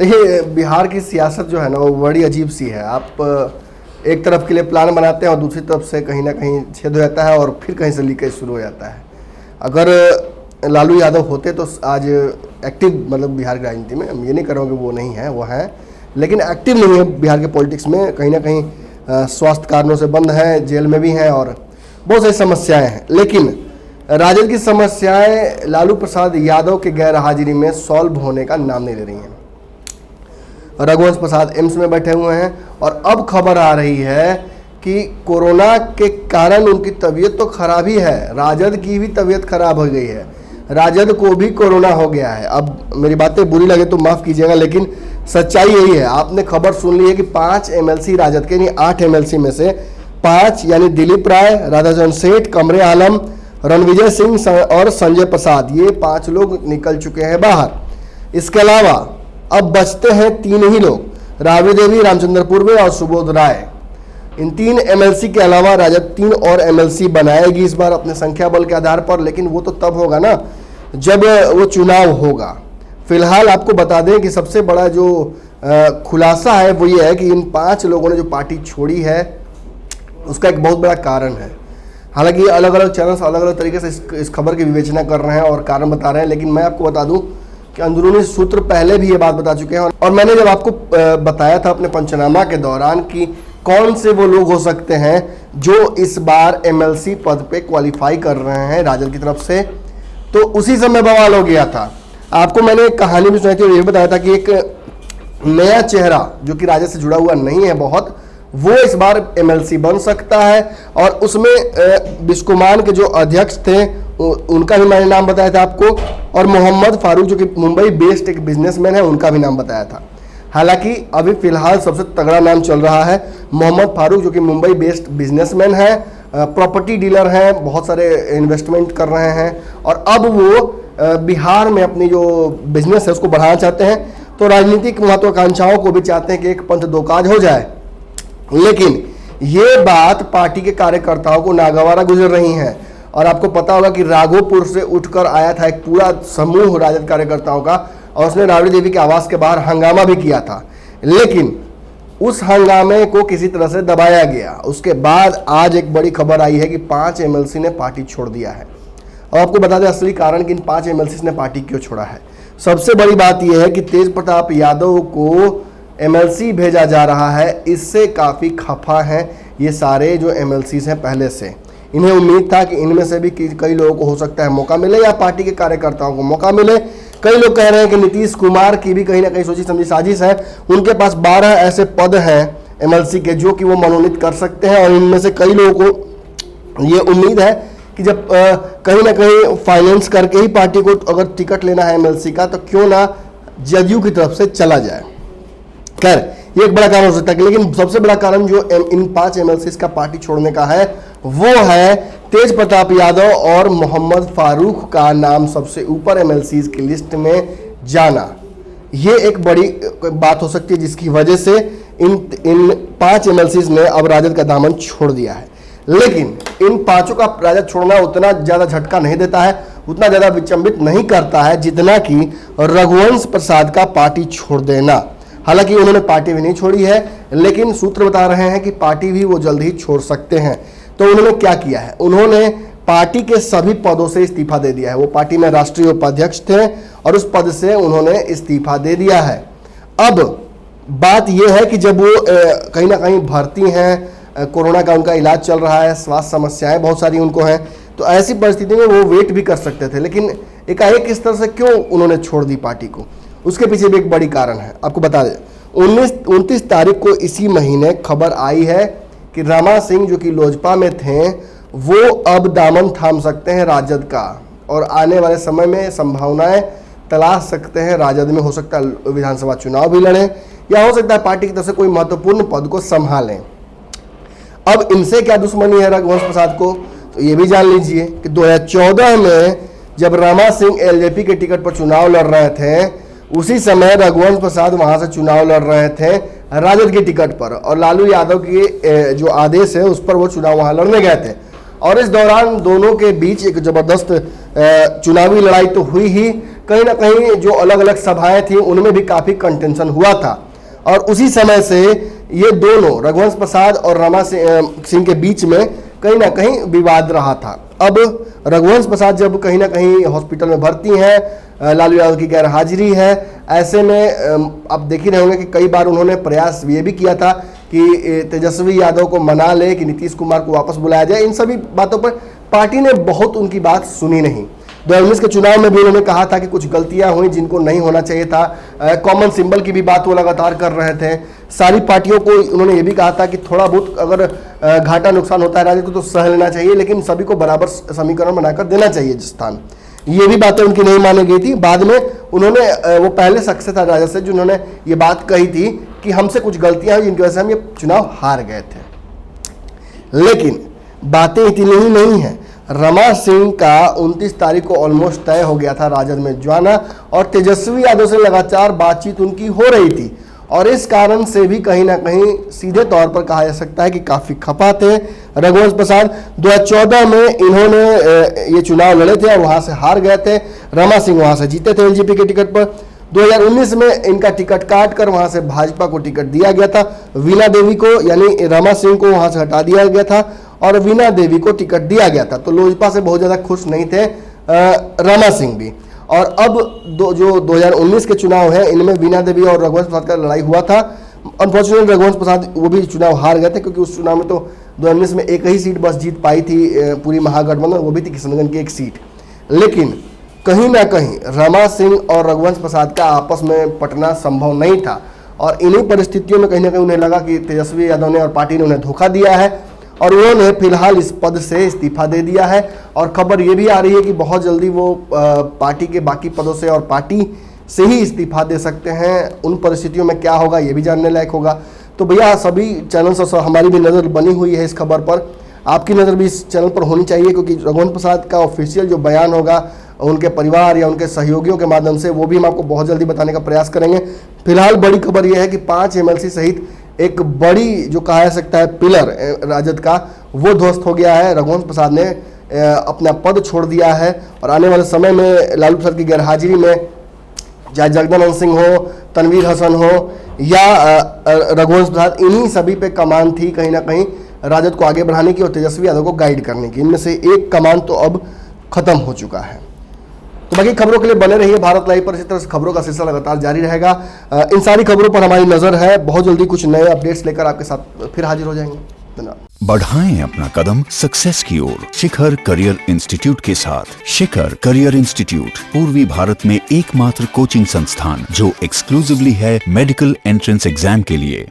देखिए, बिहार की सियासत जो है ना वो बड़ी अजीब सी है। आप एक तरफ के लिए प्लान बनाते हैं और दूसरी तरफ से कहीं ना कहीं छेद हो जाता है और फिर कहीं से लीकेज शुरू हो जाता है। अगर लालू यादव होते तो आज एक्टिव, मतलब बिहार की राजनीति में, हम ये नहीं कर रहे कि वो नहीं है, वो हैं, लेकिन एक्टिव नहीं है बिहार के पॉलिटिक्स में। कहीं ना कहीं स्वास्थ्य कारणों से बंद है, जेल में भी हैं और बहुत सारी समस्याएं हैं। लेकिन राजद की समस्याएं लालू प्रसाद यादव के गैर हाजिरी में सॉल्व होने का नाम नहीं ले रही हैं। रघुवंश प्रसाद एम्स में बैठे हुए हैं और अब खबर आ रही है कि कोरोना के कारण उनकी तबीयत तो खराब ही है, राजद की भी तबीयत खराब हो गई है, राजद को भी कोरोना हो गया है। अब मेरी बातें बुरी लगे तो माफ़ कीजिएगा, लेकिन सच्चाई यही है। आपने खबर सुन ली है कि 5 MLC राजद के, यानी 8 MLC में से 5 यानी दिलीप राय, राधाचंद्र सेठ, कमरे आलम, रणविजय सिंह और संजय प्रसाद, ये 5 लोग निकल चुके हैं बाहर। इसके अलावा अब बचते हैं 3 ही लोग, राबड़ी देवी, रामचंद्र पूर्वे और सुबोध राय। इन 3 MLC के अलावा राजद 3 और MLC बनाएगी इस बार अपने संख्या बल के आधार पर, लेकिन वो तो तब होगा ना जब वो चुनाव होगा। फिलहाल आपको बता दें कि सबसे बड़ा जो खुलासा है वो ये है कि इन 5 लोगों ने जो पार्टी छोड़ी है उसका एक बहुत बड़ा कारण है। हालांकि अलग अलग चैनल्स अलग अलग तरीके से इस खबर की विवेचना कर रहे हैं और कारण बता रहे हैं, लेकिन मैं आपको बता दूं कि अंदरूनी सूत्र पहले भी ये बात बता चुके हैं। और मैंने जब आपको बताया था अपने पंचनामा के दौरान कि कौन से वो लोग हो सकते हैं जो इस बार MLC पद पे क्वालिफाई कर रहे हैं राजद की तरफ से, तो उसी समय बवाल हो गया था। आपको मैंने एक कहानी भी सुनाई थी और ये बताया था कि एक नया चेहरा जो कि राजद से जुड़ा हुआ नहीं है बहुत, वो इस बार MLC बन सकता है। और उसमें बिस्कुमान के जो अध्यक्ष थे उनका भी मैंने नाम बताया था आपको, और मोहम्मद फारूक जो कि मुंबई बेस्ड एक बिजनेसमैन है उनका भी नाम बताया था। हालांकि अभी फिलहाल सबसे तगड़ा नाम चल रहा है मोहम्मद फारूक, जो कि मुंबई बेस्ड बिजनेसमैन है, प्रॉपर्टी डीलर हैं, बहुत सारे इन्वेस्टमेंट कर रहे हैं और अब वो बिहार में अपनी जो बिजनेस है उसको बढ़ाना चाहते हैं। तो राजनीतिक महत्वाकांक्षाओं को भी चाहते हैं कि एक पंथ दो काज हो जाए, लेकिन ये बात पार्टी के कार्यकर्ताओं को नागवारा गुजर रही है। और आपको पता होगा कि राघोपुर से उठकर आया था एक पूरा समूह राजद कार्यकर्ताओं का और उसने राबड़ी देवी के आवास के बाहर हंगामा भी किया था, लेकिन उस हंगामे को किसी तरह से दबाया गया। उसके बाद आज एक बड़ी खबर आई है कि 5 MLC ने पार्टी छोड़ दिया है। और आपको बता दें असली कारण कि इन 5 MLC ने पार्टी क्यों छोड़ा है। सबसे बड़ी बात यह है कि तेज प्रताप यादव को MLC भेजा जा रहा है, इससे काफ़ी खफा हैं ये सारे जो MLCs हैं पहले से। इन्हें उम्मीद था कि इनमें से भी कई लोगों को हो सकता है मौका मिले या पार्टी के कार्यकर्ताओं को मौका मिले। कई लोग कह रहे हैं कि नीतीश कुमार की भी कहीं ना कहीं सोची समझी साजिश है। उनके पास 12 ऐसे पद हैं MLC के जो कि वो मनोनीत कर सकते हैं और इनमें से कई लोगों को ये उम्मीद है कि जब कहीं ना कहीं फाइनेंस करके ही पार्टी को अगर टिकट लेना है MLC का, तो क्यों ना जदयू की तरफ से चला जाए। खैर, ये एक बड़ा कारण हो सकता है, लेकिन सबसे बड़ा कारण जो इन 5 MLCs का पार्टी छोड़ने का है वो है तेज प्रताप यादव और मोहम्मद फारूक का नाम सबसे ऊपर MLCs की लिस्ट में जाना। ये एक बड़ी बात हो सकती है जिसकी वजह से इन 5 MLCs ने अब राजद का दामन छोड़ दिया है। लेकिन इन 5 का राजद छोड़ना उतना ज़्यादा झटका नहीं देता है, उतना ज़्यादा विचंबित नहीं करता है जितना कि रघुवंश प्रसाद का पार्टी छोड़ देना। हालांकि उन्होंने पार्टी भी नहीं छोड़ी है, लेकिन सूत्र बता रहे हैं कि पार्टी भी वो जल्द ही छोड़ सकते हैं। तो उन्होंने क्या किया है, उन्होंने पार्टी के सभी पदों से इस्तीफा दे दिया है। वो पार्टी में राष्ट्रीय उपाध्यक्ष थे और उस पद से उन्होंने इस्तीफा दे दिया है। अब बात यह है कि जब वो कहीं ना कहीं भर्ती हैं, कोरोना का उनका इलाज चल रहा है, स्वास्थ्य समस्याएं बहुत सारी उनको हैं, तो ऐसी परिस्थिति में वो वेट भी कर सकते थे। लेकिन एकाएक इस तरह से क्यों उन्होंने छोड़ दी पार्टी को, उसके पीछे भी एक बड़ी कारण है। आपको बता दें 29 तारीख को इसी महीने खबर आई है कि रमा सिंह जो कि लोजपा में थे वो अब दामन थाम सकते हैं राजद का और आने वाले समय में संभावनाएं तलाश सकते हैं। राजद में हो सकता है विधानसभा चुनाव भी लड़ें या हो सकता है पार्टी की तरफ से कोई महत्वपूर्ण पद को संभालें। अब इनसे क्या दुश्मनी है रघुवंश प्रसाद को, तो ये भी जान लीजिए कि 2014 में जब रमा सिंह LJP के टिकट पर चुनाव लड़ रहे थे, उसी समय रघुवंश प्रसाद वहां से चुनाव लड़ रहे थे राजद की टिकट पर और लालू यादव की जो आदेश है उस पर वो चुनाव वहां लड़ने गए थे। और इस दौरान दोनों के बीच एक जबरदस्त चुनावी लड़ाई तो हुई ही, कहीं ना कहीं जो अलग अलग सभाएं थी उनमें भी काफी कंटेंशन हुआ था। और उसी समय से ये दोनों रघुवंश प्रसाद और रमा सिंह के बीच में कहीं ना कहीं विवाद रहा था। अब रघुवंश प्रसाद जब कहीं ना कहीं हॉस्पिटल में भर्ती हैं, लालू यादव की गैर हाजिरी है, ऐसे में आप देख ही रहे होंगे कि कई बार उन्होंने प्रयास ये भी किया था कि तेजस्वी यादव को मना ले, कि नीतीश कुमार को वापस बुलाया जाए। इन सभी बातों पर पार्टी ने बहुत उनकी बात सुनी नहीं। 2019 के चुनाव में भी उन्होंने कहा था कि कुछ गलतियां हुई जिनको नहीं होना चाहिए था। कॉमन सिंबल की भी बात वो लगातार कर रहे थे। सारी पार्टियों को उन्होंने ये भी कहा था कि थोड़ा बहुत अगर घाटा नुकसान होता है राज्य को तो सह लेना चाहिए, लेकिन सभी को बराबर समीकरण बनाकर देना चाहिए स्थान। ये भी बातें उनकी नहीं मानी गई थी। बाद में उन्होंने वो पहले शख्स था राजद से जिन्होंने ये बात कही थी कि हमसे कुछ गलतियां हुई जिनकी वजह से हम ये चुनाव हार गए थे। लेकिन बातें इतनी ही नहीं है। रमा सिंह का 29 तारीख को ऑलमोस्ट तय हो गया था राजद में जाना, और तेजस्वी यादव से लगातार बातचीत उनकी हो रही थी, और इस कारण से भी कहीं ना कहीं सीधे तौर पर कहा जा सकता है कि काफी खपा थे रघुवंश प्रसाद। 2014 में इन्होंने ये चुनाव लड़े थे और वहां से हार गए थे। रमा सिंह वहां से जीते थे एलजेपी के टिकट पर। 2019 में इनका टिकट काट कर वहां से भाजपा को टिकट दिया गया था। वीणा देवी को, यानी रमा सिंह को वहां से हटा दिया गया था और वीणा देवी को टिकट दिया गया था। तो लोजपा से बहुत ज्यादा खुश नहीं थे रमा सिंह भी। और अब जो 2019 के चुनाव है इनमें वीणा देवी और रघुवंश प्रसाद का लड़ाई हुआ था। अनफॉर्चुनेटली रघुवंश प्रसाद वो भी चुनाव हार गए थे, क्योंकि उस चुनाव में तो 2019 में एक ही सीट बस जीत पाई थी पूरी महागठबंधन, वो भी थी किशनगंज की एक सीट। लेकिन कहीं ना कहीं रमा सिंह और रघुवंश प्रसाद का आपस में पटना संभव नहीं था, और इन्हीं परिस्थितियों में कहीं ना कहीं उन्हें लगा कि तेजस्वी यादव ने और पार्टी ने उन्हें धोखा दिया है, और उन्होंने फिलहाल इस पद से इस्तीफा दे दिया है। और खबर ये भी आ रही है कि बहुत जल्दी वो पार्टी के बाकी पदों से और पार्टी से ही इस्तीफा दे सकते हैं। उन परिस्थितियों में क्या होगा ये भी जानने लायक होगा। तो भैया सभी चैनल से हमारी भी नज़र बनी हुई है इस खबर पर, आपकी नज़र भी इस चैनल पर होनी चाहिए, क्योंकि रघुवंश प्रसाद का ऑफिशियल जो बयान होगा उनके परिवार या उनके सहयोगियों के माध्यम से, वो भी हम आपको बहुत जल्दी बताने का प्रयास करेंगे। फिलहाल बड़ी खबर यह है कि 5 MLC सहित एक बड़ी जो कहा जा सकता है पिलर राजद का, वो ध्वस्त हो गया है। रघुवंश प्रसाद ने अपना पद छोड़ दिया है, और आने वाले समय में लालू प्रसाद की गैरहाजिरी में चाहे जगदानंद सिंह हो, तनवीर हसन हो या रघुवंश प्रसाद, इन्हीं सभी पे कमान थी कहीं ना कहीं राजद को आगे बढ़ाने की और तेजस्वी यादव को गाइड करने की। इनमें से एक कमान तो अब खत्म हो चुका है। तो बाकी खबरों के लिए बने रहिए भारत लाइव पर। इसी तरह से खबरों का सिलसिला लगातार जारी रहेगा। इन सारी खबरों पर हमारी नजर है। बहुत जल्दी कुछ नए अपडेट्स लेकर आपके साथ फिर हाजिर हो जाएंगे। धन्यवाद। बढ़ाएं अपना कदम सक्सेस की ओर शिखर करियर इंस्टीट्यूट के साथ। शिखर करियर इंस्टीट्यूट पूर्वी भारत में एकमात्र कोचिंग संस्थान जो एक्सक्लूसिवली है मेडिकल एंट्रेंस एग्जाम के लिए।